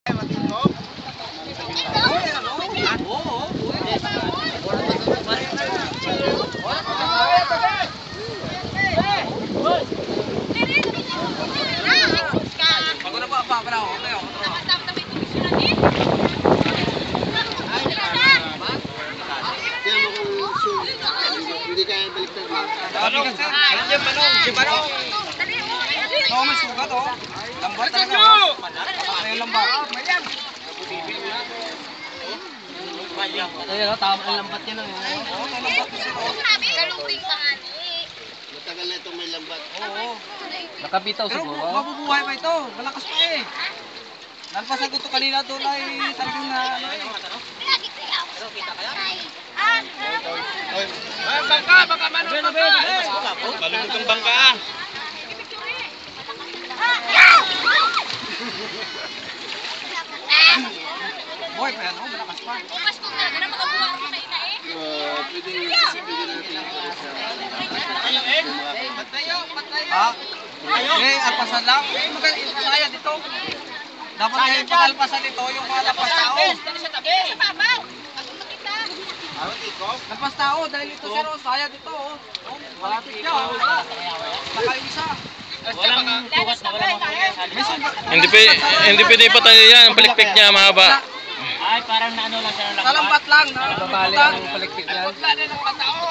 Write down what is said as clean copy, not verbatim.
Hindi kaya baliktad mo. Si Manong. Oo, may sugat oh. Lambat talaga. Ayun lambat. Ayun, tama ang lambat niya lang. Oo, lambat kasi oh. Galuping pa nga ni. Matagal na itong may lambat. Oo. Nakabitaw Pero siguro. mabubuhay pa ito. Malakas pa eh. Nalpasan ko ito kanina doon ay talagang na ano eh. Baka Manong bangka. Malulog ang bangka. Boy pa yan oh, malakas pa. Bukas kung talaga na makabuhay ko na ina eh. Pwede natin Ha? Eh, alpasan lang. Eh, masaya dito. Dapat ngayon pag-alpasan ito, yung mga lampas tao. Sa babaw. Ako makita. Lampas tao, dahil ito sir, oh, saya dito. Oh. Malapit niya. Nakaisa. Walang tugas na wala Hindi pwede ipatay yan. Ang palikpik niya mahaba. Ay, parang naano lang siya ng Nalambat lang. Babali ang palikpik yan. Wala na ng mga tao.